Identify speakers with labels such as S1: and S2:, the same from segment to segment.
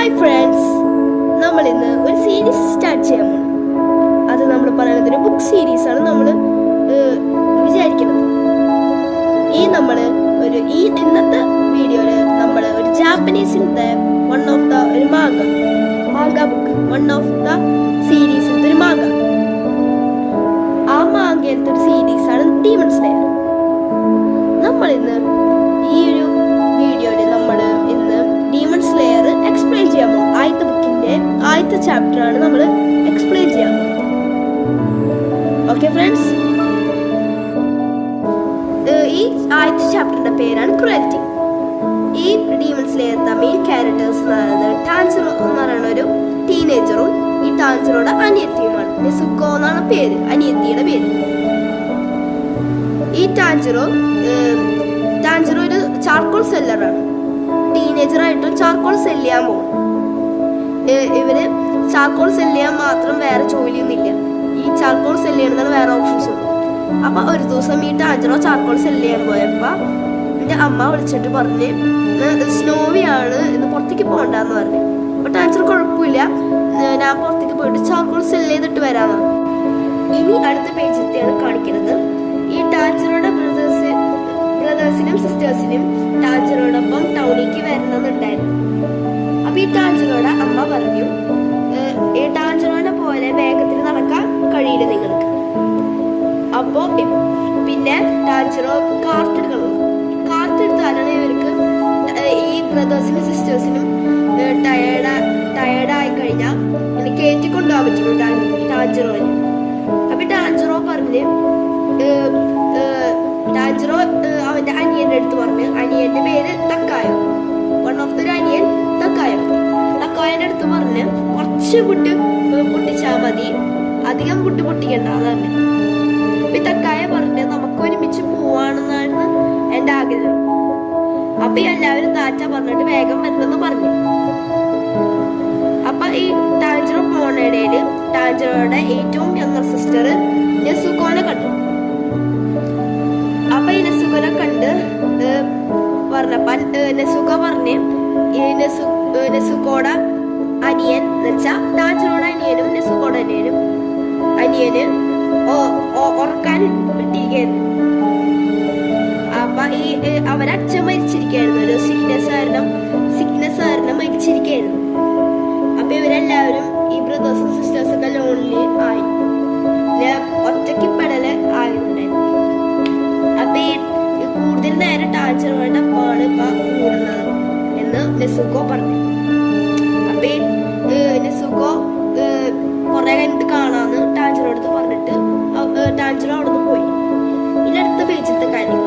S1: Hi friends, നമ്മൾ ഇന്ന് ഒരു സീരീസ് സ്റ്റാർട്ട് ചെയ്യാൻ പോകുന്നു. അത് നമ്മൾ പറയുന്നത് ഒരു ബുക്ക് സീരീസ് ആണ് നമ്മൾ വിചാരിക്കുന്നത്. ഇന്നത്തെ വീഡിയോയിൽ നമ്മൾ ഒരു ജാപ്പനീസിലത്തെ ഒരു മാങ്ക ബുക്ക്, സീരീസിലത്തെ ഒരു മാങ്ക. ആ മാങ്കയിലത്തെ ഒരു സീരീസാണ് ഡീമൺ സ്ലെയർ. നമ്മൾ ഇന്ന് ഈ ഒരു വീഡിയോയിൽ ഡീമൺ സ്ലെയർ എക്സ്പ്ലെയിൻ ചെയ്യാൻ പോകും. ആദ്യത്തെ ബുക്കിന്റെ ആദ്യത്തെ ചാപ്റ്റർ ആണ് നമ്മൾ എക്സ്പ്ലെയിൻ ചെയ്യാൻ പോകുന്നത്. ഓക്കെ ഫ്രണ്ട്സ്, ഈ ആദ്യത്തെ ചാപ്റ്ററിന്റെ പേരാണ് ക്രൂവൽറ്റി. ഈ ഡീമൺ സ്ലെയറിന്റെ മെയിൻ ക്യാരക്ടേഴ്സ് എന്ന് പറയുന്നത് ടാൻജിറോ എന്ന് പറയുന്ന ഒരു ടീനേജറും ഈ ടാൻജിറോയുടെ അനിയത്തിയുമാണ്. നെസുക്കോ എന്നാണ് പേര്, അനിയത്തിയുടെ പേര്. ഈ ടാൻജിറോ ഒരു ചാർക്കോൾ സെല്ലറാണ്. ടീനേജറായിട്ട് ചാർക്കോൾ സെല് ചെയ്യാൻ പോകും. ഇവര് ചാർക്കോൾ സെല് ചെയ്യാൻ മാത്രം വേറെ ജോലിയൊന്നുമില്ല. ഈ ചാർക്കോൾ സെല് ചെയ്യണമെന്നാണ് വേറെ ഓപ്ഷൻസ് ഉള്ളൂ. അപ്പൊ ഒരു ദിവസം ഈ ടാൻജിറോ ചാർക്കോൾ സെല് ചെയ്യാൻ പോയപ്പോ എന്റെ അമ്മ വിളിച്ചിട്ട് പറഞ്ഞ് സ്നോവിയാണ് ഇന്ന് പുറത്തേക്ക് പോകണ്ടെന്ന് പറഞ്ഞു. അപ്പൊ ടാൻജിറോ കുഴപ്പമില്ല, ഞാൻ പുറത്തേക്ക് പോയിട്ട് ചാർക്കോൾ സെല് ചെയ്തിട്ട് വരാമെന്നാണ്. ഇനി അടുത്ത പേജിലത്തെയാണ് കാണിക്കുന്നത്. ഈ ടാൻജിറോയുടെ ബ്രദേഴ്സിനും സിസ്റ്റേഴ്സിനും ടാൻജിറോടൊപ്പം ടൗണിലേക്ക് വരണമെന്നുണ്ടായിരുന്നു. അപ്പൊ ഈ ടാൻജിറോയുടെ അമ്മ പറഞ്ഞു, ഈ ടാൻജിറോനെ പോലെ വേഗത്തിൽ നടക്കാൻ കഴിയില്ല നിങ്ങൾക്ക്. അപ്പോ പിന്നെ ടാൻജിറോ കാർട്ട് എടുത്താലാണ് ഇവർക്ക് ഈ ബ്രദേഴ്സിനും സിസ്റ്റേഴ്സിനും ടയേർഡായി കഴിഞ്ഞാൽ ഇങ്ങനെ കയറ്റിക്കൊണ്ടുപോകാൻ പറ്റുള്ളൂ ടാൻജിറോന്. അപ്പൊ ടാൻജിറോ പറഞ്ഞ് ടാൻജിറോ അവന്റെ അനിയന്റെ അടുത്ത് പറഞ്ഞു, അനിയന്റെ പേര് തക്കായോ, ഒരു അനിയൻ തക്കായന്റെ അടുത്ത് പറഞ്ഞ് കുറച്ച് പൊട്ടിച്ചാൽ മതി, അധികം പൊട്ടിക്കണ്ടെന്ന് പറഞ്ഞു. അപ്പൊ തക്കായ പറഞ്ഞ് നമുക്ക് ഒരുമിച്ച് പോവാണെന്നാണ് എന്റെ ആഗ്രഹം. അപ്പൊ എല്ലാവരും താറ്റ പറഞ്ഞിട്ട് വേഗം വരണമെന്ന് പറഞ്ഞു. അപ്പൊ ഈ ടാൻജിറോ പോണയിടയില് ടാൻജിറോയുടെ ഏറ്റവും യങ്ങർ സിസ്റ്റർ നെസുക്കോനെ കണ്ടു. അപ്പൊ ഈ നെസുക്കോനെ കണ്ട് പറഞ്ഞപ്പ നെസുക്കോ പറഞ്ഞ് നെസുക്കോടെ അനിയൻ എന്ന് വെച്ചാ ടാൻജിറോയുടെ അനിയനും നെസുക്കോടെ അനിയന് ഉറക്കാൻ ഇട്ടിരിക്കായിരുന്നു. അപ്പൊ ഈ അവരച്ഛൻ മരിച്ചിരിക്കായിരുന്നു, ഒരു സിക്നെസ് കാരണം മരിച്ചിരിക്കായിരുന്നു. അപ്പൊ ഇവരെല്ലാവരും ഈ ബ്രദേഴ്സും സിസ്റ്റേഴ്സും ഒക്കെ ലോൺലി ആയി, ഒറ്റയ്ക്ക് പെടല് ആയിട്ടുണ്ടായിരുന്നു. അപ്പൊ ഈ കൂടുതൽ നേരം ടാൻജിറോയുടെ അപ്പാണ് ഇപ്പൊ കൂടുന്നത് എന്ന് നെസുക്കോ പറഞ്ഞു. അപ്പൊ നെസുക്കോ കുറെ കഴിഞ്ഞിട്ട് കാണാന്ന് ടാൻജിറോ അടുത്ത് പറഞ്ഞിട്ട് ടാൻജിറോ അവിടെ നിന്ന് പോയി. ഇനി അടുത്ത പേജിലത്തെ കാര്യം,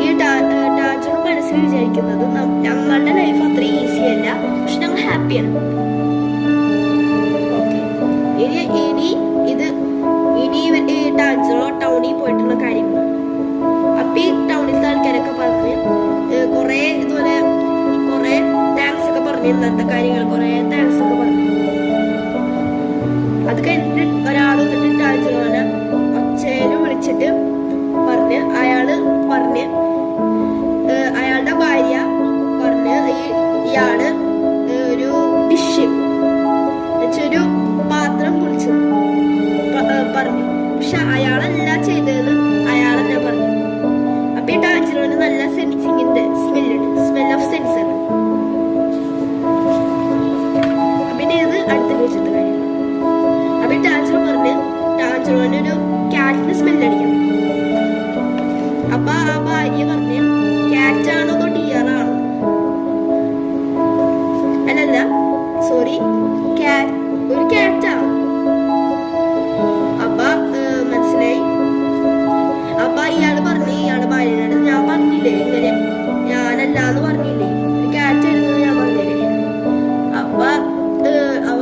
S1: ഈ ടാൻജിറോ മനസ്സിൽ വിചാരിക്കുന്നത് ഞങ്ങളുടെ ലൈഫ് അത്ര ഈസി അല്ല, പക്ഷെ ഞങ്ങൾ ഹാപ്പിയാണ്. ഇനി ടാൻജിറോ ടൗണിൽ പോയിട്ടുള്ള കാര്യങ്ങളാണ്. അപ്പൊ ഈ ടൗണിലത്തെ ആൾക്കാരൊക്കെ പറഞ്ഞ് കുറെ താങ്ക്സ് ഒക്കെ പറഞ്ഞു, ഇന്നത്തെ കാര്യങ്ങൾ കുറെ താങ്ക്സ് ഒക്കെ പറഞ്ഞു. അത് കഴിഞ്ഞിട്ട് ഒരാൾ വന്നിട്ട് ടാൻജിറോനെ ഒച്ചേനെ വിളിച്ചിട്ട് പറഞ്ഞ് അയാളുടെ ഭാര്യ പറഞ്ഞ് ഇയാള് ഒരു ഡിഷ് ഒരു പാത്രം പൊളിച്ചു പറഞ്ഞു. പക്ഷെ അയാളല്ല ചെയ്തതെന്ന് അയാളെന്നെ പറഞ്ഞു. അപ്പൊ ഈ ടാൻജിറോന് നല്ല സെൻസിങ്ങിന്റെ സ്മെൽ ഓഫ് സെൻസ് ആണ്. പിന്നെ ഇത് അടുത്ത പേജത്തെ കാര്യം. അപ്പൊ ഈ ടാൻജിറോ പറഞ്ഞ് ടാൻജിറോനൊരു ക്യാറ്റിന് സ്മെല്ലടിക്കണം. അപ്പൊ ആ ഭാര്യ പറഞ്ഞ് ക്യാറ്റാണോ അതോ ഡിയറാണോ, അല്ലല്ല സോറി ഒരു ക്യാറ്റാണ്. അപ്പൊ മനസ്സിലായി. അപ്പൊ ഇയാള് ഭാര്യനോട് ഞാൻ പറഞ്ഞില്ലേ ഇങ്ങനെ, ഞാനല്ലാന്ന് പറഞ്ഞില്ലേ, ഒരു ക്യാറ്റ് ആയിരുന്നു ഞാൻ പറഞ്ഞില്ലേ. അപ്പൊ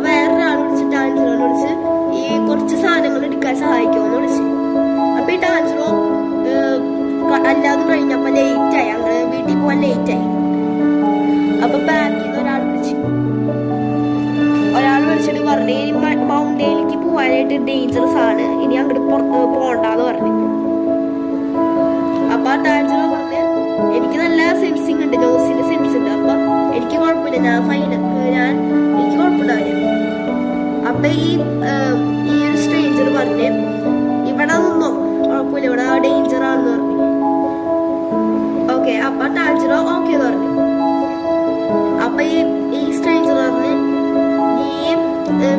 S1: വേറൊരാൾ വിളിച്ച് ടാൻജിറോനെ വിളിച്ച് ഈ കുറച്ച് സാധനങ്ങൾ എടുക്കാൻ സഹായിക്കുമെന്ന് വിളിച്ചു. അപ്പൊ ഈ ടാൻജിറോ അല്ലാതെ കഴിഞ്ഞപ്പോ ലേറ്റായി, അങ്ങനെ വീട്ടിൽ പോവാൻ ലേറ്റായി. അപ്പൊ ബാക്കിൽ നിന്ന് ഒരാൾ വിളിച്ചിട്ട് പറഞ്ഞു, ഇനി മൗണ്ടനിലേക്ക് പോവാനായിട്ട് ഡേഞ്ചറസ് ആണ്, ഇനി അങ്ങോട്ട് പോണ്ടെന്ന് പറഞ്ഞു. അപ്പൊ ടാൻജിറോ പറഞ്ഞ് എനിക്ക് നല്ല സെൻസിങ് ഉണ്ട്, നോസിന്റെ സെൻസ് ഉണ്ട്, അപ്പൊ എനിക്ക് കുഴപ്പമില്ല, കുഴപ്പമില്ല, ഞാൻ എനിക്ക് കുഴപ്പമുണ്ടാവില്ല. അപ്പൊ ഈ ഒരു സ്ട്രേഞ്ചർ പറഞ്ഞ് ഇവിടെ നിന്നോ, കുഴപ്പമില്ല, ഇവിടെ ഡേഞ്ചർ ആണെന്ന് പറഞ്ഞു. ഓക്കെ, അപ്പൊ ടാൻജിറോ ഓക്കെ എന്ന് പറഞ്ഞു. അപ്പൊ ഈ സ്ട്രേഞ്ചർ പറഞ്ഞ് നീ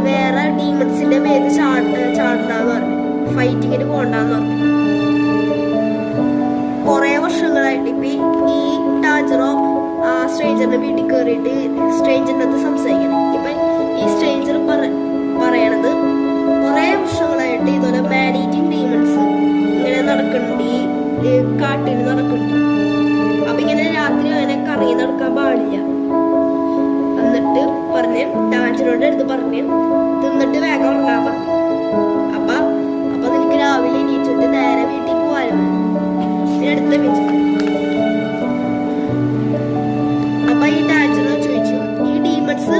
S1: വേറെ ഡീമൺസിന്റെ മേത്ത് ചാടണ്ടെന്ന് പറഞ്ഞു, ഫൈറ്റിങ്ങിന് പോണ്ടെന്ന് പറഞ്ഞു. കുറെ വർഷങ്ങളായിട്ട് ഇപ്പൊ ഈ ടാൻജിറോ ആ സ്ട്രേഞ്ചറിന്റെ വീട്ടിൽ കയറിയിട്ട് സ്ട്രേഞ്ചറിന്റെ അടുത്ത് സംസാരിക്കണം. ഇപ്പൊ ഈ സ്ട്രേഞ്ചർ പറയണത് കുറെ വർഷങ്ങളായിട്ട് ഇതുപോലെ മാൻ ഈറ്റിംഗ് ഡീമൺസ് ഇങ്ങനെ നടക്കുന്നുണ്ട്, ഈ കാട്ടിൽ നടക്കുന്നുണ്ട്. അപ്പൊ ഇങ്ങനെ രാത്രി അങ്ങനെ കറങ്ങി നടക്കാൻ പാടില്ല. എന്നിട്ട് പറഞ്ഞ് ടാൻജിറോയുടെ അടുത്ത് പറഞ്ഞ് തിന്നിട്ട് വേഗം ഉറങ്ങാൻ പറഞ്ഞു. അപ്പൊ നിനക്ക് രാവിലെ എണീറ്റിട്ട് നേരെ വീട്ടിൽ പോവാനോ അടുത്ത വെച്ചിട്ട്. അപ്പൊ ഈ ടാൻജിറോ ചോദിച്ചു, ഈ ഡീമൺസ്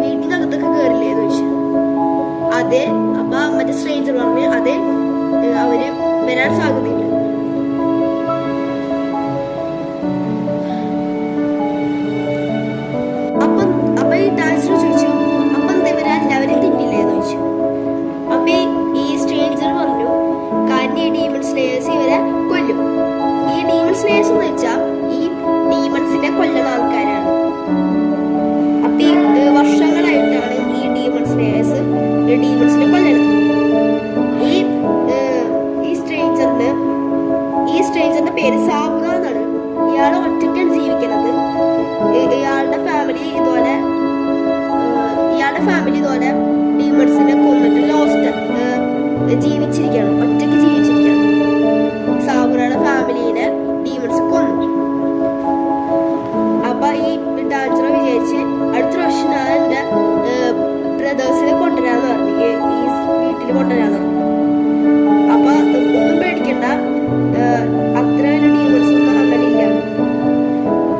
S1: വീട്ടിനകത്തൊക്കെ കയറില്ലേന്ന് ചോദിച്ചു. അതെ. അപ്പൊ മറ്റേ സ്ട്രേഞ്ചർ പറഞ്ഞു, അതെ, അവര് വരാൻ സാധ്യതയുണ്ട്. അപ്പൊ ഈ ടാൻജിറോ ചോദിച്ചു, അപ്പൊ എന്താ ഇവരെല്ലാവരും തിന്നില്ലേന്ന് ചോദിച്ചു. അപ്പൊ ഈ സ്ട്രേഞ്ചർ പറഞ്ഞു, കാരണം ഈ ഡീമൺ സ്ലേയേഴ്സ് ഇവരെ കൊല്ലും. ഈ ഡീമൺ സ്ലേയേഴ്സ് എന്ന് വെച്ചാൽ ഈ ഡീമൺസിനെ കൊല്ലുന്ന ആൾക്കാരാണ്. അപ്പൊ ഈ വർഷങ്ങളായിട്ടാണ് ഈ ഡീമൺ സ്ലേയേഴ്സ് ഡീമൺസിനെ കൊല്ലണത്. ഈ സ്ട്രേഞ്ചറിന്റെ പേര് സാബുക എന്നാണ്. ഇയാള് ഒറ്റയ്ക്കാണ് ജീവിക്കുന്നത്. ഇയാളുടെ ഫാമിലി ഇതുപോലെ ഡീമൺസിനെ കൊന്നിട്ട് ലോസ്റ്റ് ജീവിച്ചിരിക്കുകയാണ്, ഒറ്റയ്ക്ക് ജീവിച്ചിരിക്കുകയാണ്. സാബുറയുടെ ഫാമിലിനെ ഡീമൺസ് കൊന്നു. അപ്പൊ ഈ ടാൻജിറോ വിചാരിച്ച് അടുത്ത പ്രാവശ്യം ഞാൻ എന്റെ ബ്രദേഴ്സിനെ കൊണ്ടുവരാന്ന് പറഞ്ഞു, ഈ വീട്ടിൽ കൊണ്ടുവരാന്ന് പറഞ്ഞു. അപ്പൊ ഒന്നും പേടിക്കണ്ട, അത്ര വലിയ ഡീമൺസ് ഒന്നും അങ്ങനെ ഇല്ല,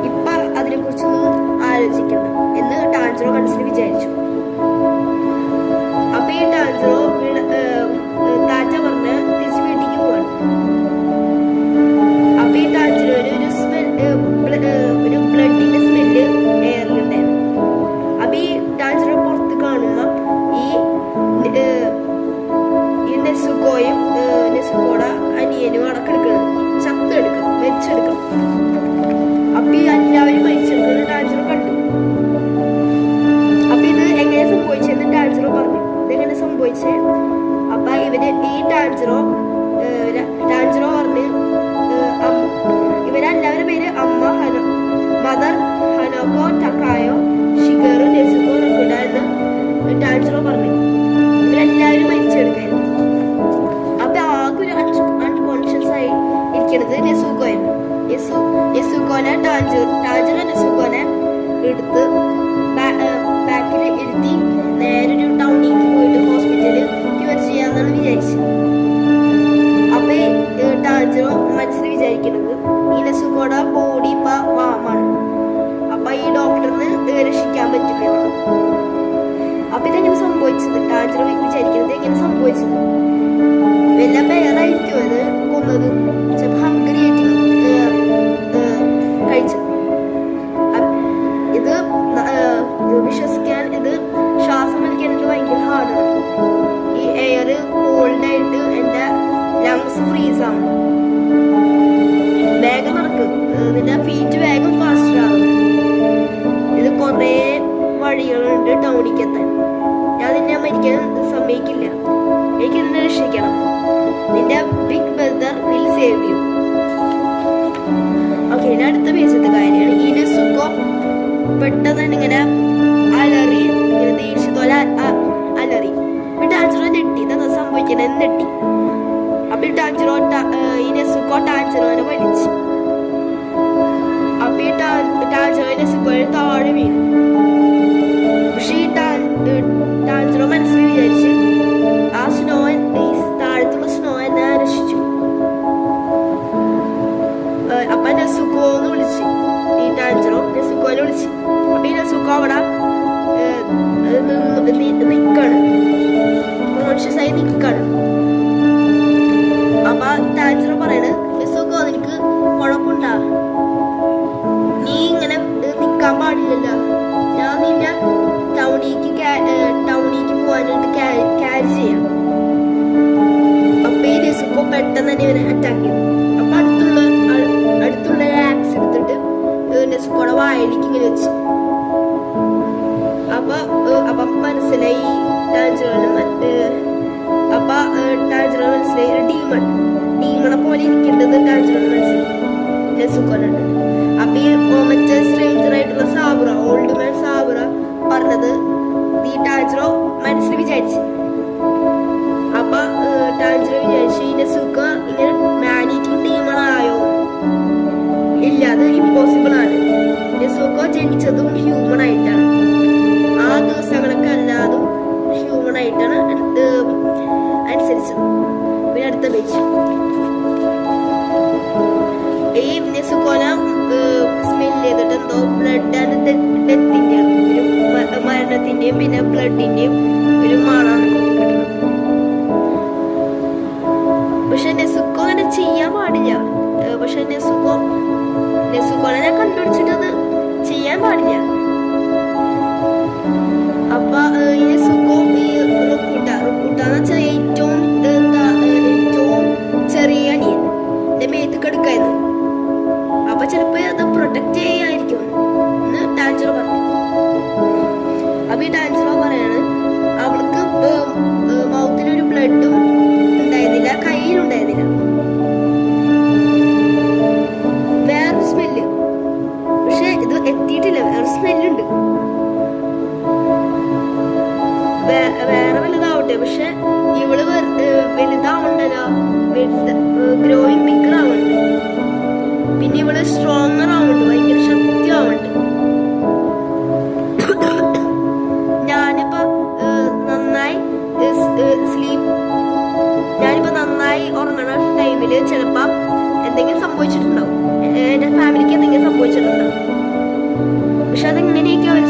S1: ഇപ്പൊ അതിനെ കുറിച്ചൊന്നും ആലോചിക്കണ്ട എന്ന് ടാൻജിറോ മനസ്സിൽ വിചാരിച്ചു. അപ്പൊ ഈ ടാൻജിറോ താറ്റ പറഞ്ഞ് തിരിച്ച് വീട്ടിലേക്ക് പോവാണ്. അപ്പൊ ഈ ടാൻജിറോന് ഒരു ബ്ലഡിന്റെ സ്മെല്ല് എയറിലുണ്ടായിരുന്നു. അപ്പൊ ഈ ടാൻജിറോ പുറത്ത് കാണുന്ന ഈ നെസുക്കോയുടെ അനിയനും അടക്കെടുക്കണം, ചത്തെടുക്കണം, മരിച്ചെടുക്കണം. അപ്പൊ ഈ എല്ലാവരും മരിച്ചെടുക്കുന്നത് ടാൻജിറോ കണ്ടു. അപ്പൊ ഇത് എങ്ങനെ സംഭവിച്ചെന്ന് ടാൻജിറോ പറഞ്ഞു, ഇതെങ്ങനെ സംഭവിച്ചേ. അപ്പൊ ഈ ടാൻജിറോ പറഞ്ഞ് ഇവരെല്ലാവരുടെ പേര് മദർ ഹനോക്കോ ടക്കായോ ഷിഗറു നെസുക്കോ റക്കുഡ എന്ന് ടാൻജിറോ പറഞ്ഞു. ഇവരെല്ലാവരും മരിച്ചെടുക്കായിരുന്നു. അപ്പൊ ആകെ ഒരു അൺകോൺഷ്യസ് ആയി ഇരിക്കുന്നത് നെസുക്കോയാണ്. നെസുക്കോനെ ടാൻജിറോ നെസുക്കോനെ എടുത്ത് ബാക്കിൽ ഇരുത്തി നേരെ ഒരു ടൗണിലേക്ക് പോയിട്ട് ഹോസ്പിറ്റലിൽ ക്യൂർ ചെയ്യാന്നാണ് വിചാരിച്ചത്. അപ്പൊ ടാൻജിറോ മനസ്സിൽ വിചാരിക്കുന്നത് ഈ നെസുക്കോയുടെ ബോഡി ഇപ്പൊ വാമാണ്, അപ്പൊ ഈ ഡോക്ടറിന് രക്ഷിക്കാൻ പറ്റില്ല. അപ്പൊ ഇതെങ്ങനെ സംഭവിച്ചത്, ടാൻജിറോ വിചാരിക്കുന്നത് എങ്ങനെ സംഭവിച്ചത്, വല്ല ബെയറായിരിക്കും അത് കൊന്നത്, ചിലപ്പോ ഹംഗറി ആയിട്ട് കഴിച്ചത്. ഇത് വിശ്വസിക്കാൻ, ഇത് ശ്വാസം വലിക്കാൻ എനിക്ക് ഭയങ്കര ഹാർഡാണ്. ഈ എയർ കോൾഡായിട്ട് എൻ്റെ ലങ്സ് ഫ്രീസ് ആവും. വേഗം നടക്കും, നിന്റെ ഫീറ്റ് വേഗം ഫാസ്റ്റർ ആവും. ഇത് കുറേ വഴികളുണ്ട് ടൗണിലേക്ക് എത്താൻ. ഞാൻ നിന്നെ മരിക്കാൻ സമ്മതിക്കില്ല, എനിക്ക് നിന്നെ രക്ഷിക്കണം. നിന്റെ big brother will save you. Okay, ഇനി അടുത്ത പേജത്തെ കാര്യമാണ്. ഈ നെസുക്കോ പെട്ടെന്ന് ഇങ്ങനെ അലറി, ഇങ്ങനെ ദേഷ്യത്തോലെ അലറി. ടാൻജിറോ ഞെട്ടി, എന്താ സംഭവിക്കണെന്ന് ഞെട്ടി. അപ്പൊ ഈ നെസുക്കോ ടാൻജിറോനെ വലിച്ചു. അപ്പൊ ഈ ടാൻജിറോ നെസുക്കോയെ താഴെ വീണു. പക്ഷെ ഈ ടാൻജിറോ മനസ്സിൽ വിചാരിച്ച് ആ താഴത്തുള്ള സ്നോ എന്നെ രക്ഷിച്ചു. അപ്പൊ നെസുക്കോന്ന് വിളിച്ച് ഈ ടാൻജിറോ നെസുക്കോനെ വിളിച്ച്. അപ്പൊ ഈ നെസുക്കോ അവിടെ നിക്കാണ്, കോൺഷ്യസ് ആയി നിക്കാണ്. അപ്പൊ ടാൻജിറോ പറയണ്, നെസുക്കോ നിനക്ക് കുഴപ്പമുണ്ടാ, നീ ഇങ്ങനെ നിക്കാൻ പാടില്ലല്ലോ, ഞാൻ നിന്നെ ടൗണിലേക്ക് പോകാനായിട്ട് ക്യാരി ചെയ്യാം. അപ്പൊ ഈ നെസുക്കോ പെട്ടെന്ന് തന്നെ ഇവനെ അറ്റാക്ക് ചെയ്തു. അപ്പൊ അടുത്തുള്ള ആക്സ് എടുത്തിട്ട് നെസുക്കോടെ വായിലേക്ക് ഇങ്ങനെ വെച്ചു. അപ്പൊ മനസ്സിലായി ടാൻജിറോന് മനസ്സിലായി ഒരു ഡീമണെ പോലെ ഇരിക്കേണ്ടത് ടാൻജിറോന് മനസ്സിലായി നെസുക്കോനുണ്ട്. അപ്പൊ ഈ മറ്റേ സ്ട്രേഞ്ചർ ആയിട്ടുള്ള സാബുറ, ഓൾഡ് മാൻ സാബുറ പറഞ്ഞത് ഈ ടാൻജിറോ മനസ്സിൽ വിചാരിച്ചു. അപ്പൊ ടാൻജിറോ വിചാരിച്ചു ഈ നെസുക്ക ഇങ്ങനെ മാൻ ഈറ്റിംഗ് ഡീമൺ ആയോ? ഇല്ല, അത് ഇമ്പോസിബിൾ ആണ്. നെസുക്ക ജനിച്ചതും ഹ്യൂമൺ ആയിട്ടാണ്. ആ ദിവസങ്ങളൊക്കെ അല്ലാതും ഹ്യൂമൺ ആയിട്ടാണ് അനുസരിച്ചത്. പിന്നെ അടുത്ത പേജ്. ഈ നെസുക്കോനെ സ്മെല് ചെയ്തിട്ട് എന്തോ ബ്ലഡ് ആൻഡ് ഡെത്തിന്റെയും ഒരു മരണത്തിന്റെയും പിന്നെ ബ്ലഡിന്റെയും ഒരു മണാണ് കിട്ടുന്നത്. പക്ഷെ നെസുക്കോ അങ്ങനെ ചെയ്യാൻ പാടില്ല. പക്ഷെ നെസുക്കോനെ ഞാൻ കണ്ടുപിടിച്ചിട്ടത് ചെയ്യാൻ പാടില്ല. അപ്പൊ ഈ നെസുക്കോ ഈ റുക്കുട്ട എന്ന് വെച്ചാൽ ഏറ്റവും ചെറിയ അനിയൻ എന്റെ മേത്ത് കെടുക്കായിരുന്നു. അപ്പൊ ചിലപ്പോ അത് പ്രൊട്ടക്ട് ചെയ്യായിരിക്കും എന്ന് ടാൻജിറോ പറഞ്ഞു. അപ്പൊ ഈ ടാൻജിറോ പറയാണ് അവൾക്ക് മൗത്തിലൊരു ബ്ലഡും ഉണ്ടായിരുന്നില്ല, കയ്യിലുണ്ടായിരുന്നില്ല. വേറൊരു സ്മെല്ല്, പക്ഷെ ഇത് എത്തിയിട്ടില്ല. വേറെ സ്മെല്ലുണ്ട്, വേറെ വലുതാവട്ടെ. പക്ഷെ ഇവള് വലുതാവണ്ടല്ലോ, ഗ്രോയിങ് ബിഗർ ആവുന്നുണ്ട്. പിന്നെ ഇവള് സ്ട്രോങ്ങർ ആവുന്നുണ്ട്, ഭയങ്കര ശക്തി ആവുന്നുണ്ട്. ഞാനിപ്പോ നന്നായി ഉറങ്ങണ ടൈമില് ചിലപ്പോ എന്തെങ്കിലും സംഭവിച്ചിട്ടുണ്ടാവും, എന്റെ ഫാമിലിക്ക് എന്തെങ്കിലും സംഭവിച്ചിട്ടുണ്ടാവും. പക്ഷെ അതെങ്ങനെയൊക്കെ അവർ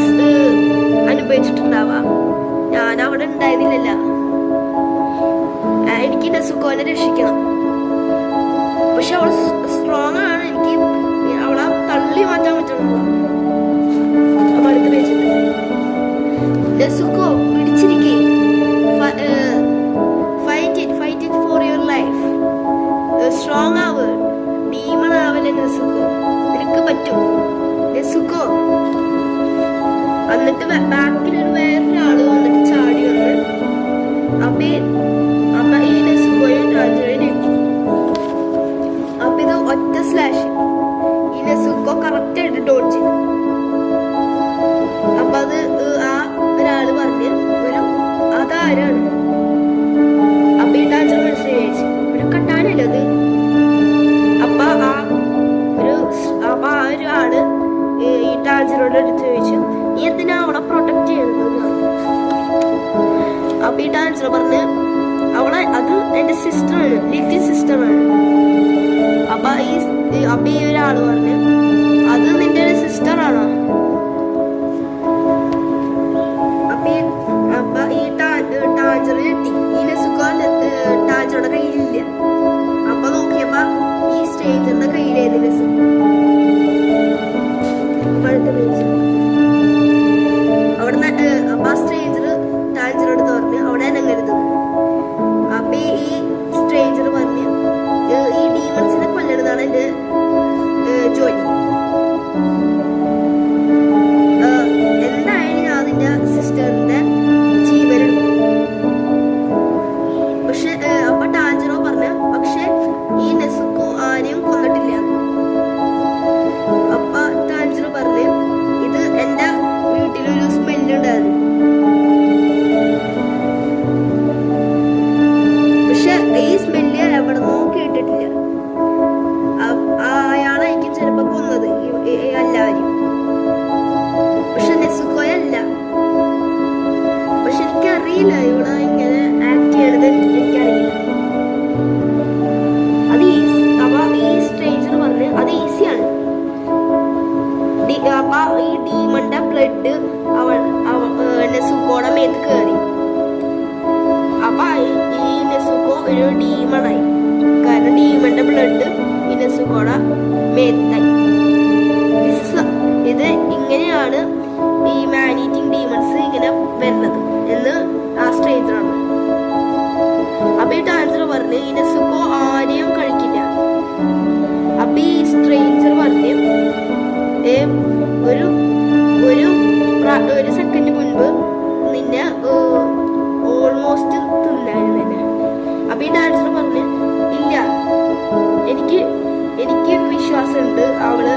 S1: അനുഭവിച്ചിട്ടുണ്ടാവാ, ഞാൻ അവിടെ ഉണ്ടായിരുന്നില്ല. എനിക്ക് നെസുക്കോനെ രക്ഷിക്കണം. പക്ഷെ അവൾ സ്ട്രോങ് ആണ്, എനിക്ക് അവളെ തള്ളി മാറ്റാൻ പറ്റണല്ലോ. അപ്പൊ അടുത്ത് വെച്ചിട്ട് നെസുക്കോ പിടിച്ചിരിക്കേ, fight it for your life. Strong ആവ്, ഡീമൺ ആവല്ലേ നെസുക്കോ, നിനക്ക് പറ്റും നെസുക്കോ. എന്നിട്ട് ബാക്കിലൊരു വേറൊരാള് വന്നിട്ട് ചാടി വന്ന് അപ്പൊ ഈ നെസുക്കോയും ടാൻജിറോയും ഞെട്ടി. അപ്പൊ ഇത് ഒറ്റ സ്ലാഷ് ഈ നെസുക്കോ കറക്റ്റ് ആയിട്ട് ഡോഡ്ജ് ചെയ്തു. അപ്പൊ അത് ആ ഒരാള് പറഞ്ഞ് അതാരാണ്? അപ്പൊ ഈ ടാൻജിറോ മനസ്സിലായി ഒരു കട്ടാനല്ലേ അത്. അപ്പൊ ആ ഒരാള് ഈ ടാൻജിറോയുടെ അടുത്ത് ചോദിച്ചു, നീ എന്തിനാ അവളെ പ്രൊട്ടക്ട് ചെയ്യുന്നത്? അപ്പൊ ഈ ടാൻജിറോ പറഞ്ഞ് അത് എന്റെ സിസ്റ്ററാണ്, ലിറ്റിൽ സിസ്റ്ററാണ്. അപ്പൊ ഈ ഒരാള് പറഞ്ഞ് അത് നിന്റെ ഒരു സിസ്റ്ററാണോ? അപ്പൊ ഈ ടാൻജിറോ ഞെട്ടി. ഈ നെസുക്കോ ടാൻജിറോയുടെ കയ്യിലില്ല. അപ്പൊ നോക്കിയപ്പോ ഈ സ്ട്രേഞ്ചറിന്റെ കയ്യിലേത് നെസുക്കോ. അവിടെ അപ്പൊ ആ സ്ട്രേഞ്ചർ ടാൻജിറോട് പറഞ്ഞ് അവിടെ അനങ്ങരുത്. അപ്പൊ ഈ സ്ട്രേഞ്ചർ പറഞ്ഞ് ഈ ഡീമൺസിനെ കൊല്ലണതാണ് എന്റെ ജോലി. എന്തായാലും ഞാൻ അതിന്റെ സിസ്റ്ററിന്റെ ജീവനെടുക്കും. പക്ഷെ അപ്പൊ ടാൻജിറോ പറഞ്ഞ പക്ഷെ ഈ നെസുക്കോ ആരെയും കൊന്നിട്ടില്ല. അപ്പൊ ടാൻജിറോ പറഞ്ഞ് ഇത് എന്റെ വീട്ടിലൊരു സ്മെല്ലുണ്ടായിരുന്നു. പക്ഷെ ഈ സ്മെല്ല് എവിടെന്നോ കേട്ടിട്ടില്ല. അയാളായിരിക്കും ചിലപ്പോ കൊന്നത് എല്ലാവരും. പക്ഷെ നെസുക്കോയല്ല. പക്ഷെ എനിക്കറിയില്ല ഇവിടെ ഇങ്ങനെ ആക്ട് ചെയ്യണത്, എനിക്കറിയില്ല. അപ്പൊ ഈ സ്ട്രേഞ്ചർ പറഞ്ഞ് അത് ഈസിയാണ്. അപ്പൊ ഈ ഡീമന്റെ ബ്ലഡ് നെസുക്കോടെ മേത്ത് കയറി. അപ്പൊ ഈ നെസുക്കോ ഒരു ഡീമണായി. കാരണം ഡീമന്റെ ബ്ലഡ് ഈ നെസുക്കോടെ മേത്തായി. ഇത് ഇങ്ങനെയാണ് ഈ മാൻ ഈറ്റിംഗ് ഡീമൺസ് ഇങ്ങനെ വരുന്നത് എന്ന് ആ സ്ട്രേഞ്ചറാണ്. അപ്പൊ ഈ ടാൻസർ പറഞ്ഞ് ഈ നെസുക്കോ ആരെയും കഴിക്കില്ല. അപ്പൊ ഈ സ്ട്രേഞ്ചർ പറഞ്ഞ് ഒരു ഒരു സെക്കൻഡ് മുൻപ് നിന്നെ ഓൾമോസ്റ്റ് തിന്നായിരുന്നു തന്നെ. അപ്പൊ ഈ ഡാൻസർ പറഞ്ഞ് ഇല്ല, എനിക്ക് വിശ്വാസമുണ്ട് അവള്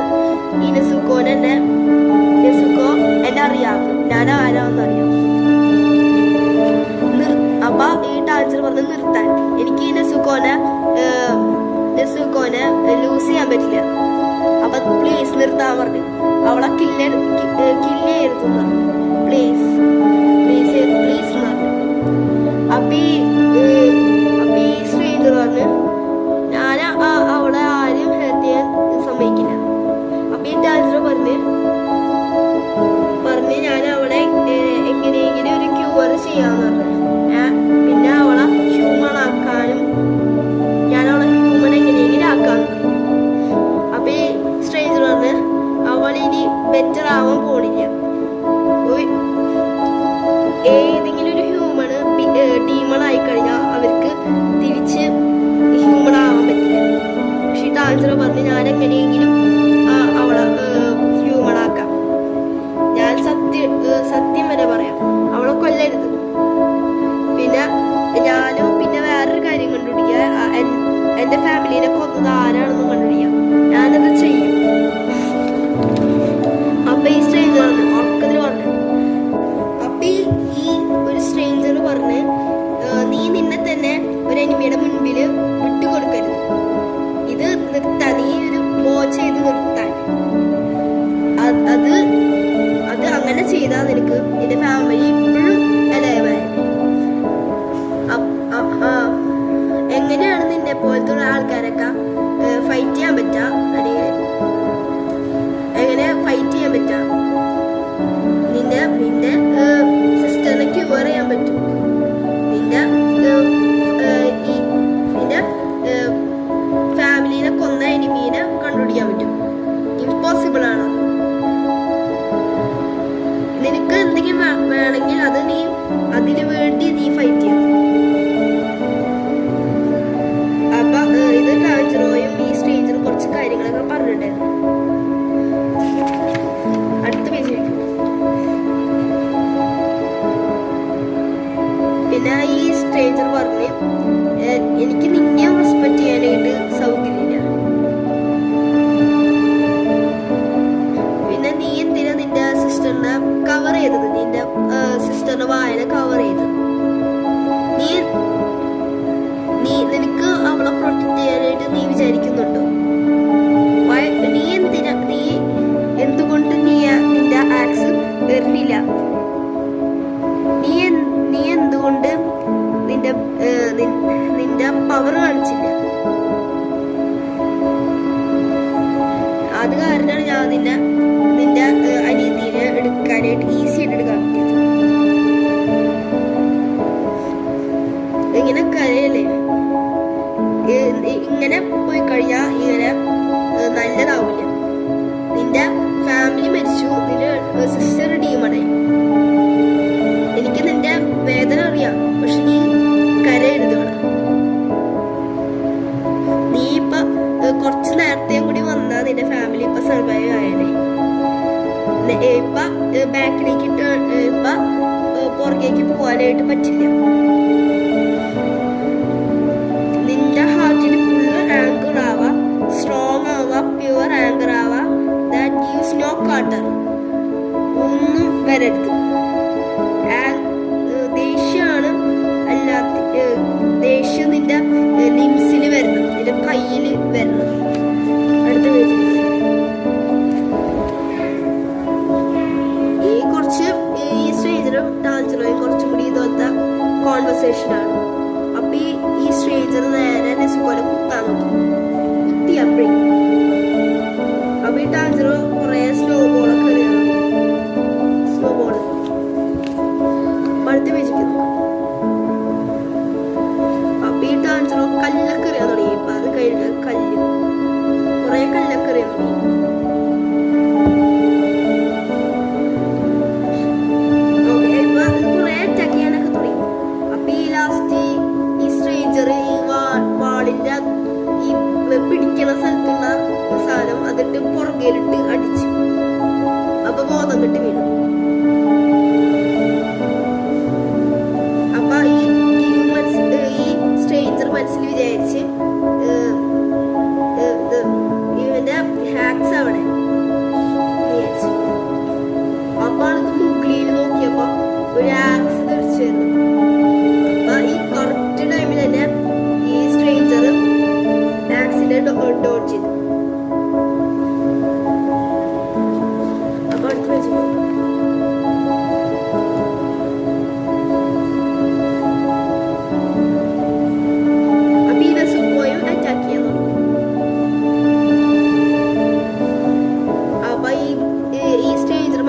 S1: ഈ നെസുക്കോ എന്നെ അറിയാം, ഞാൻ ആരാന്നറിയാം. അപ്പൊ ഈ ഡാൻസർ പറഞ്ഞ് നിർത്താൻ, എനിക്ക് ഈ നെസുക്കോനെ ലൂസ് ചെയ്യാൻ പറ്റില്ല. അപ്പൊ പ്ലീസ് നിർത്താൻ പറഞ്ഞു. അവളെ കില്ലേരുന്നു പ്ലീസ് പറഞ്ഞു. അപ്പൊ ഈ സ്ട്രേഞ്ചർ പറഞ്ഞു ഞാൻ അവളെ ആരും ഹെൽപ്പ് ചെയ്യാൻ സമ്മതിക്കില്ല. അപ്പൊ ഈ ഡാൻസർ പറഞ്ഞ് ഞാൻ അവളെ എങ്ങനെയെങ്കിലും ഒരു ക്യൂർ ചെയ്യാന്ന് പറഞ്ഞു. പിന്നെ അവളെ ഹ്യൂമൺ ആക്കാനും ഞാൻ അവളെ ഹ്യൂമൺ എങ്ങനെയെങ്കിലും ആക്കാന്ന് പറഞ്ഞു. അപ്പൊ ഈ സ്ട്രേഞ്ചർ പറഞ്ഞ് അവൾ ഇനി ബെറ്റർ ആവാൻ പോണില്ല. ഏതെങ്കിലും ഒരു ഹ്യൂമണ് ഡീമൺ ആയി കഴിഞ്ഞാൽ അവർക്ക് തിരിച്ച് ഹ്യൂമൺ ആവാൻ പറ്റില്ല. പക്ഷെ ഈ ഡാൻസർ പറഞ്ഞ് ഞാൻ എങ്ങനെയെങ്കിലും അവളെ ഹ്യൂമൺ ആക്കാം. ഞാൻ സത്യം വരെ പറയാം, അവളെ കൊല്ലരുത്. പിന്നെ വേറൊരു കാര്യം കണ്ടുപിടിക്കുക, എന്റെ ഫാമിലിനെ കൊന്നത് ആരാണെന്നും കണ്ടുപിടിക്കാം. ഞാനത് ചെയ്യും. അപ്പൊ ഈ സ്ട്രേഞ്ചർ ഉറക്കത്തിൽ പറഞ്ഞു. അപ്പൊ ഈ ഒരു സ്ട്രേഞ്ചർ പറഞ്ഞ് നീ നിന്നെ തന്നെ ഒരു എനിമിയുടെ മുൻപില് വിട്ടുകൊടുക്കരുത്. ഇത് നിർത്താൻ, നീ ഒരു ബോ ചെയ്ത് നിർത്താൻ. അത് അങ്ങനെ ചെയ്താൽ നിനക്ക് നിന്റെ ഫാമിലി ഇപ്പോഴും അലൈവായി. എങ്ങനെയാണ് നിന്നെ പോലത്തെ ആൾക്കാരൊക്കെ ഫൈറ്റ് ചെയ്യാൻ പറ്റുക, അല്ലെങ്കിൽ എങ്ങനെ ഫൈറ്റ് ചെയ്യാൻ പറ്റുക? നിന്റെ സിസ്റ്ററിനെ ക്യൂർ ചെയ്യാൻ പറ്റും. നിന്റെ ഫാമിലിനെ കൊന്ന എനിമീനെ കണ്ടുപിടിക്കാൻ പറ്റും. ഇമ്പോസിബിൾ ആണ്. നിനക്ക് എന്തെങ്കിലും വേണമെങ്കിൽ അത് അതിനു വേണ്ടി നീ ഫൈറ്റ് ചെയ്യണം. അപ്പൊ ഇത് ടാൻജറോയും ഈ സ്ട്രേഞ്ചറും കുറച്ച് കാര്യങ്ങളൊക്കെ പറഞ്ഞിട്ടുണ്ടായിരുന്നു. അടുത്ത പേജിലേക്ക്. പിന്നെ ഈ സ്ട്രേഞ്ചർ പറഞ്ഞ് എനിക്ക് നിന്നെ റെസ്പെക്ട് ചെയ്യാനായിട്ട് സൗകര്യമില്ല. പിന്നെ നീ എന്തിനാ നിന്റെ സിസ്റ്ററിനെ കവർ ചെയ്തത്? നിന്റെ സിസ്റ്ററിന്റെ വായന കവർ ചെയ്തത് നിനക്ക് അവളെ പ്രൊട്ടക്ട് ചെയ്യാനായിട്ട് നീ വിചാരിക്കുന്നുണ്ടോ? എന്തുകൊണ്ട് നിന്റെ ആക്സ് വരുന്നില്ല? നീ എന്തുകൊണ്ട് നിന്റെ പവർ കാണിച്ചില്ല? അത് കാരണമാണ് ഞാൻ നിന്റെ അനിയത്തിനെ എടുക്കാനായിട്ട് ഈസി ആയിട്ട് എടുക്കാൻ പറ്റിയത്. ഇങ്ങനെ കരയല്ലേ, ഇങ്ങനെ പോയി കഴിഞ്ഞാൽ ഇങ്ങനെ നല്ലതാവില്ല. നിന്റെ ഫാമിലി മരിച്ചു, നിന്റെ സിസ്റ്റർ ഡീമണായി. എനിക്ക് നിന്റെ വേദന അറിയാം, പക്ഷെ നീ കരയരുത്. നീ ഇപ്പൊ കുറച്ച് നേരത്തെയും കൂടി വന്നാൽ നിന്റെ ഫാമിലി ഇപ്പൊ സർവൈവ് ആയനെ. ഇപ്പൊ ബാക്കിലേക്ക് ഇപ്പൊ പുറകേക്ക് പോകാനായിട്ട് പറ്റില്ല. നിന്റെ ഹാർട്ടിൽ ഫുള്ള് ആങ്കർ ആവാ, സ്ട്രോങ് ആവാ, പ്യുവർ ആങ്കർ ആവാ. That gives no cutter. ഒന്നും വരരുത്. ദേഷ്യമാണ് അല്ലാത്ത ദേഷ്യം നിന്റെ ലിംസിൽ വരണം, നിന്റെ കയ്യിൽ വരണം. അടുത്ത പേജിൽ ഈ സ്ട്രേഞ്ചറും ടാൻജറോയും കുറച്ചും കൂടി ഇതുപോലത്തെ കോൺവെർസേഷൻ ആണ്. അപ്പൊ ഈ സ്ട്രേഞ്ചർ നേരെ നെസുക്കോനെ കുത്താൻ നോക്കി. കുത്തി അപ്പഴേ അപ്പൊ ഈ ടാൻജറോ കുറെ സ്നോ ബോളൊക്കെ എറിയണം. സ്നോ ബോള് അടുത്ത് വെച്ചിരിക്കുന്നു. അപ്പൊ ഈ ടാൻജറോ കല്ലൊക്കെ എറിയാൻ തുടങ്ങി. ഇപ്പൊ അത് കഴിഞ്ഞ കുറെ കല്ലൊക്കെ എറിയാൻ തുടങ്ങി. ബോധം കെട്ട് വീണു. അപ്പൊ ഈ സ്ട്രേഞ്ചർ മനസ്സിൽ വിചാരിച്ച് ഇവന്റെ ഹാക്സ് അവിടെ വിചാരിച്ചു. അപ്പൊ ഇത് മുകളിൽ നോക്കിയപ്പോ ഒരു ആക്സ് തിരിച്ചു വരുന്നു. അപ്പൊ ഈ കറക്റ്റ് ടൈമിൽ തന്നെ ഈ സ്ട്രേഞ്ചർ ആക്സിനെ ഡോഡ് ചെയ്തു. അപ്പൊ അടുത്ത് വെച്ചു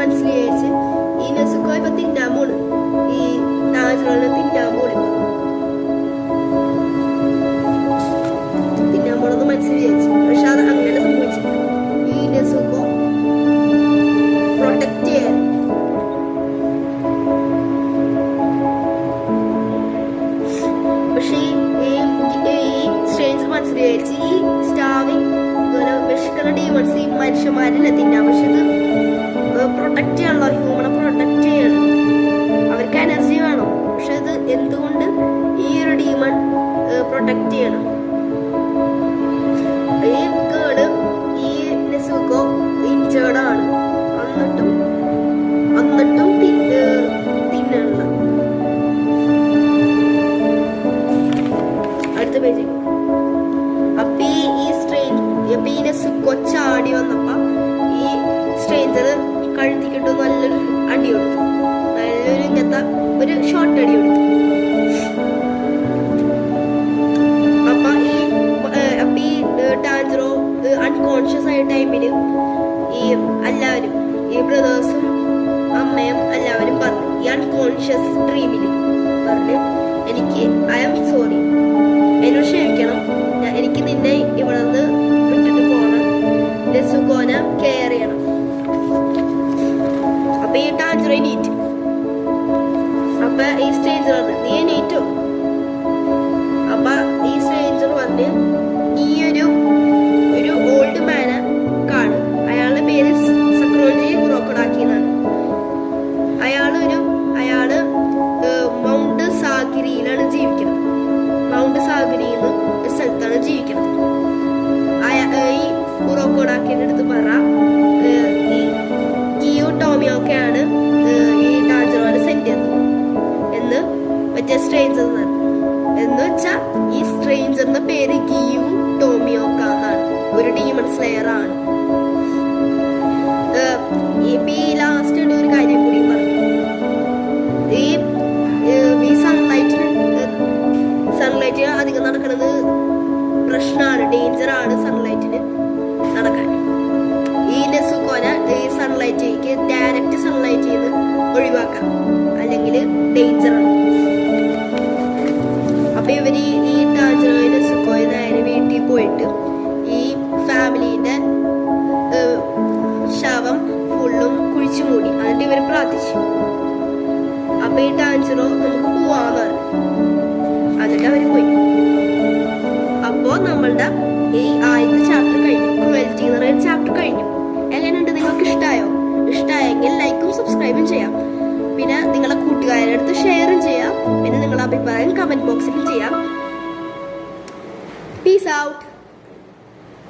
S1: മനസ്സിലായിച്ച് ഈ നെസുക്കോ ഇപ്പൊ തിന്നാൻ പോണ്. ഈ താജ്മഹലിനെ തിന്നാൻ പോണെന്ന് മനസ്സിലായിച്ചു. പക്ഷെ അത് അങ്ങനെ സംഭവിച്ചില്ല. ഈ നെസുക്കോ പ്രൊട്ടക്ട് ചെയ്യാൻ പക്ഷെ ഈ സ്ട്രേഞ്ചർ മനസ്സിലായിച്ച് ഈ സ്റ്റാവിങ് വിശക്കുന്ന ഡീമൺസ് ഈ മനുഷ്യന്മാരല്ല തിന്നാൻ. പക്ഷെ ഇത് പ്രൊട്ടക്ട് ചെയ്യാണല്ലോ, ഹ്യൂമനെ പ്രൊട്ടക്ട് ചെയ്യണം. അവർക്ക് എനർജി വേണം. പക്ഷെ അത് എന്തുകൊണ്ട് ഈ ഒരു ഡീമൺ പ്രൊട്ടക്ട് ചെയ്യണം? ഈ കേട് ഈ നെസുക്കോ ഇൻജേർഡ് ആണ്. എന്നിട്ടും തിന്നണ്ട. അടുത്ത പേജ്. അപ്പൊ ഈ നെസുക്കോ ചാടി വന്നപ്പോ ഈ സ്ട്രേഞ്ചർ കഴുത്തിക്കിട്ട് നല്ലൊരു അടി കൊടുത്തു. നല്ലൊരു ഇങ്ങനത്തെ ഒരു ഷോർട്ട് അടി കൊടുത്തു. അപ്പൊ ഈ ടാൻജറോ അൺകോൺഷ്യസ് ആയ ടൈമില് ഈ എല്ലാവരും ഈ ബ്രദേഴ്സും അമ്മയും എല്ലാവരും പറഞ്ഞു, ഈ അൺകോൺഷ്യസ് ഡ്രീമില് പറഞ്ഞു, എനിക്ക് ഐ ആം സോറി, എന്നോട് ക്ഷമിക്കണം, എനിക്ക് നിന്നെ ഇവിടെ നിന്ന് വിട്ടിട്ട് പോകണം, നെസുക്കോനെ കെയർ ചെയ്യണം. അപ്പൊ ഈ ടാൻജറോ എണീറ്റു. അപ്പൊ ഈ സ്ട്രേഞ്ചർ വന്ന്, നീ എണീറ്റോ? അപ്പൊ ഈ സ്ട്രേഞ്ചർ വന്ന് ഈ ഒരു ഓൾഡ് മാനെ കാണും. അയാളുടെ പേര് സക്രോജി ക്രോക്കോഡാക്കി എന്നാണ്. അയാള് മൗണ്ട് സാഗിരിയിലാണ് ജീവിക്കുന്നത്. മൗണ്ട് സാഗിരി എന്ന ഒരു സ്ഥലത്താണ് ജീവിക്കുന്നത്. ഈ ക്രോക്കോഡാക്കിന്റെ അടുത്ത് പറ, ഈ ഗിയോ ടോമിയോക്കെയാണ് ഈ ടാൻജറോനെ സെന്റ് ചെയ്തത് എന്ന് മറ്റേ സ്ട്രേഞ്ചർ എന്ന് വെച്ചാ ഈ സ്ട്രേഞ്ചറിന്റെ പേര് ഗിയു ടോമിയോക്ക എന്നാണ്. ഒരു ഡീമൺ സ്ലെയർ ആണ്. ഈ ലാസ്റ്റ് ഒരു കാര്യം കൂടി പറഞ്ഞു. ഈ സൺലൈറ്റ് അധികം നടക്കുന്നത് പ്രശ്നമാണ്, ഡേഞ്ചറാണ് സൺലൈറ്റിന് നടക്കാൻ. ഈ നെസുക്കോനെ ഈ സൺലൈറ്റിലേക്ക് ഡയറക്റ്റ് സൺലൈറ്റിൽ നിന്ന് ഒഴിവാക്കാം, അല്ലെങ്കിൽ ഡേഞ്ചറാണ്. അപ്പൊ ഇവര് ഈ ടാൻജറോ നെസുക്കോയെ നേരെ വീട്ടിൽ പോയിട്ട് ഈ ഫാമിലിന്റെ ശവം ഫുള്ളും കുഴിച്ചു മൂടി. എന്നിട്ട് ഇവര് പ്രാർത്ഥിച്ചു. അപ്പൊ ഈ ടാൻജറോ നമുക്ക് പോവാന്ന് പറഞ്ഞു. എന്നിട്ട് അവര് പോയി. അപ്പോ നമ്മളുടെ ഈ ആദ്യത്തെ ചാപ്റ്റർ കഴിഞ്ഞു. ക്രുവൽറ്റി എന്ന് പറയുന്ന ചാപ്റ്റർ കഴിഞ്ഞു. എങ്ങനെയുണ്ട്? നിങ്ങൾക്ക് ഇഷ്ടമായെങ്കിൽ ലൈക്കും സബ്സ്ക്രൈബും ചെയ്യാം. പിന്നെ നിങ്ങളെ കൂട്ടുകാരുടെ അടുത്ത് ഷെയറും ചെയ്യാം. പിന്നെ നിങ്ങളുടെ അഭിപ്രായം കമന്റ് ബോക്സിൽ ചെയ്യാം. Peace out.